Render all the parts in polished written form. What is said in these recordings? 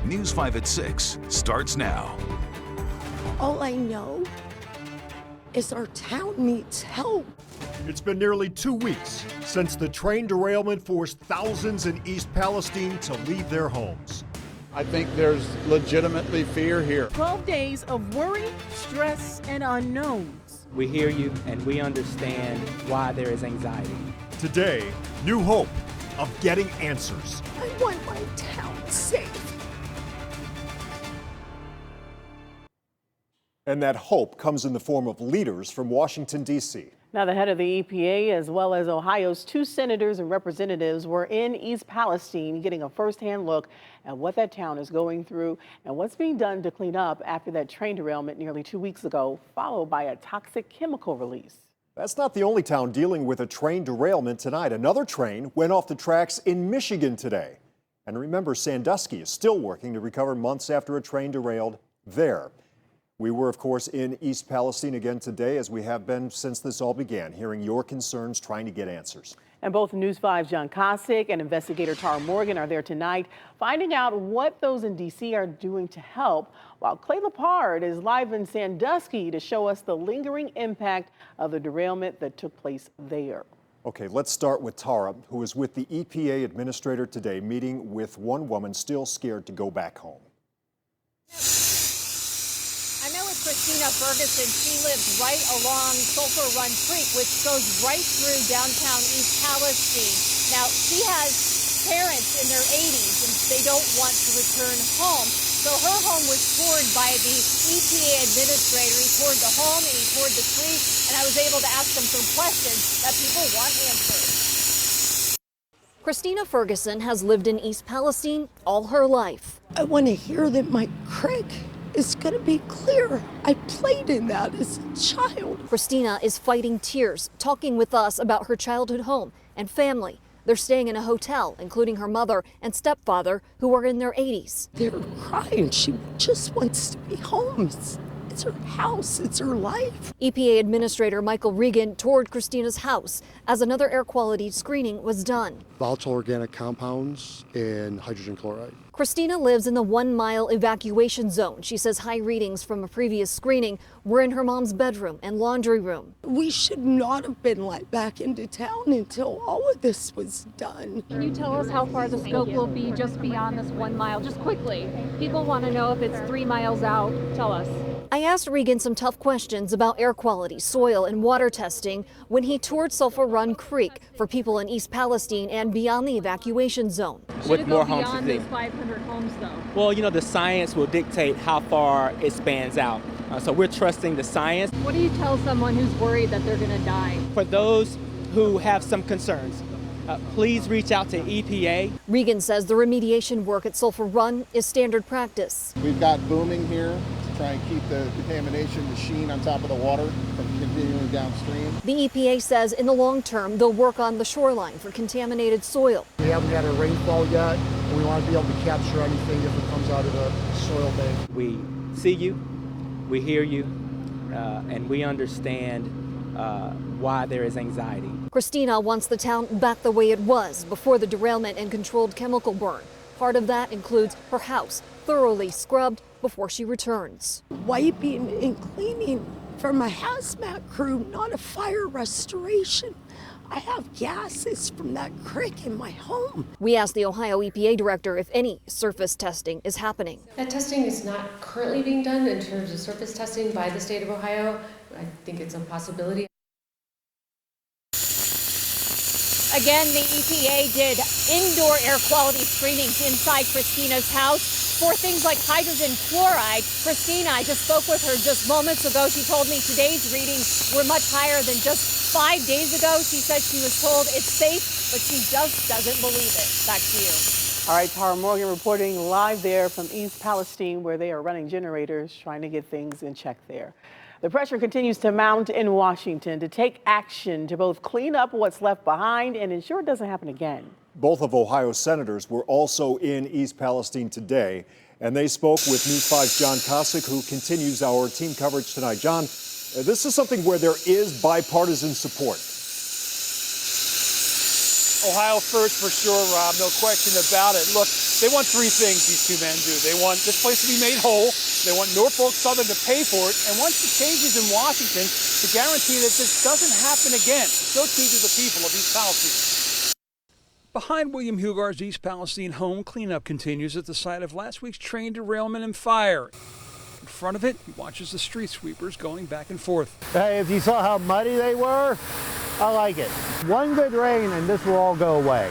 News 5 at 6 starts now. All I know is our town needs help. It's been nearly 2 weeks since the train derailment forced thousands in East Palestine to leave their homes. I think there's legitimately fear here. 12 days of worry, stress, and unknowns. We hear you and we understand why there is anxiety. Today, new hope of getting answers. I want my town safe. And that hope comes in the form of leaders from Washington, D.C. Now, the head of the EPA, as well as Ohio's 2 senators and representatives, were in East Palestine getting a firsthand look at what that town is going through and what's being done to clean up after that train derailment nearly 2 weeks ago, followed by a toxic chemical release. That's not the only town dealing with a train derailment tonight. Another train went off the tracks in Michigan today. And remember, Sandusky is still working to recover months after a train derailed there. We were, of course, in East Palestine again today, as we have been since this all began, hearing your concerns, trying to get answers. And both News 5's John Kosick and investigator Tara Morgan are there tonight, finding out what those in D.C. are doing to help, while Clay Lepard is live in Sandusky to show us the lingering impact of the derailment that took place there. Okay, let's start with Tara, who is with the EPA administrator today, meeting with one woman still scared to go back home. Christina Ferguson, she lives right along Sulphur Run Creek, which goes right through downtown East Palestine. Now, she has parents in their 80s, and they don't want to return home. So her home was toured by the EPA administrator. He toured the home and he toured the creek, and I was able to ask them some questions that people want answered. Christina Ferguson has lived in East Palestine all her life. I want to hear that my creek is going to be clear. I played in that as a child. Christina is fighting tears, talking with us about her childhood home and family. They're staying in a hotel, including her mother and stepfather, who are in their 80s. They're crying. She just wants to be home. It's her house. It's her life. EPA Administrator Michael Regan toured Christina's house as another air quality screening was done. Volatile organic compounds and hydrogen chloride. Christina lives in the 1-mile evacuation zone. She says high readings from a previous screening were in her mom's bedroom and laundry room. We should not have been let back into town until all of this was done. Can you tell us how far the scope will be just beyond this 1 mile? Just quickly. People want to know if it's 3 miles out. Tell us. I asked Regan some tough questions about air quality, soil, and water testing when he toured Sulphur Run Creek for people in East Palestine and beyond the evacuation zone. Should it go beyond these 500 homes, though? Well, you know, the science will dictate how far it spans out. So we're trusting the science. What do you tell someone who's worried that they're going to die? For those who have some concerns, please reach out to EPA. Regan says the remediation work at Sulphur Run is standard practice. We've got booming here to try and keep the contamination, the sheen on top of the water from continuing downstream. The EPA says in the long term, they'll work on the shoreline for contaminated soil. We haven't had a rainfall yet, and we want to be able to capture anything if it comes out of the soil bank. We see you, we hear you, and we understand why there is anxiety. Christina wants the town back the way it was before the derailment and controlled chemical burn. Part of that includes her house thoroughly scrubbed before she returns. Wiping and cleaning from a hazmat crew, not a fire restoration. I have gases from that creek in my home. We asked the Ohio EPA director if any surface testing is happening. That testing is not currently being done in terms of surface testing by the state of Ohio. I think it's a possibility. Again, the EPA did indoor air quality screenings inside Christina's house for things like hydrogen chloride. Christina, I just spoke with her just moments ago. She told me today's readings were much higher than just 5 days ago. She said she was told it's safe, but she just doesn't believe it. Back to you. All right, Tara Morgan reporting live there from East Palestine, where they are running generators, trying to get things in check there. The pressure continues to mount in Washington to take action to both clean up what's left behind and ensure it doesn't happen again. Both of Ohio's senators were also in East Palestine today, and they spoke with News 5's John Kosick, who continues our team coverage tonight. John, this is something where there is bipartisan support. Ohio first for sure, Rob, no question about it. Look, they want three things, these two men do. They want this place to be made whole, they want Norfolk Southern to pay for it, and once the changes in Washington, to guarantee that this doesn't happen again. So key to the people of East Palestine. Behind William Hugar's East Palestine home, cleanup continues at the site of last week's train derailment and fire. In front of it, he watches the street sweepers going back and forth. Hey, if you saw how muddy they were, I like it. One good rain and this will all go away.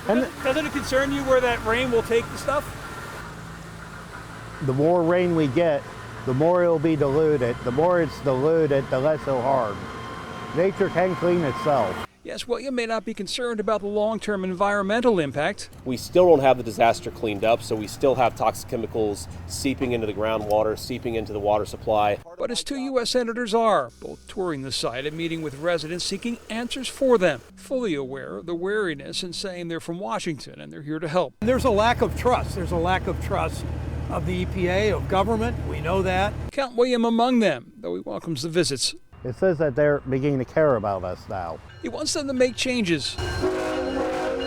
And doesn't it concern you where that rain will take the stuff? The more rain we get, the more it will be diluted. The more it's diluted, the less it'll harm. Nature can clean itself. Yes, William may not be concerned about the long-term environmental impact. We still don't have the disaster cleaned up, so we still have toxic chemicals seeping into the groundwater, seeping into the water supply. But as two U.S. senators are, both touring the site and meeting with residents seeking answers for them, fully aware of the wariness and saying they're from Washington and they're here to help. There's a lack of trust. There's a lack of trust of the EPA, of government. We know that. Count William among them, though he welcomes the visits. It says that they're beginning to care about us now. He wants them to make changes,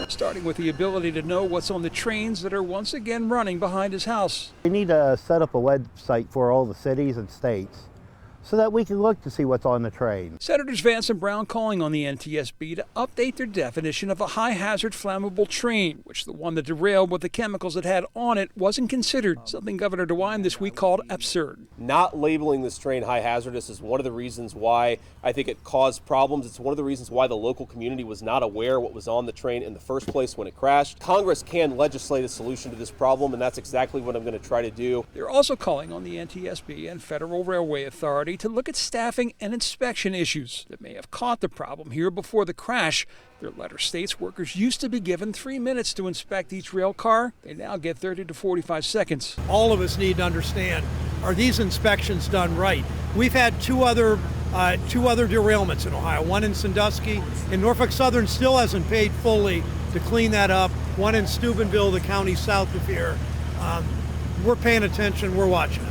starting with the ability to know what's on the trains that are once again running behind his house. We need to set up a website for all the cities and states so that we can look to see what's on the train. Senators Vance and Brown calling on the NTSB to update their definition of a high-hazard flammable train, which the one that derailed with the chemicals it had on it wasn't considered, something Governor DeWine this week called absurd. Not labeling this train high hazardous is one of the reasons why I think it caused problems. It's one of the reasons why the local community was not aware what was on the train in the first place when it crashed. Congress can legislate a solution to this problem, and that's exactly what I'm going to try to do. They're also calling on the NTSB and Federal Railway Authority to look at staffing and inspection issues that may have caught the problem here before the crash. Their letter states workers used to be given 3 minutes to inspect each rail car. They now get 30 to 45 seconds. All of us need to understand, are these inspections done right? We've had two other derailments in Ohio, one in Sandusky, and Norfolk Southern still hasn't paid fully to clean that up, one in Steubenville, the county south of here. We're paying attention, we're watching it.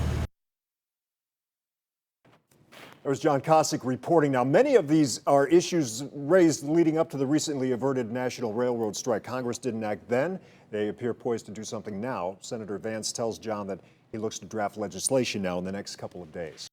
There was John Kosick reporting. Now, many of these are issues raised leading up to the recently averted National Railroad strike. Congress didn't act then. They appear poised to do something now. Senator Vance tells John that he looks to draft legislation now in the next couple of days.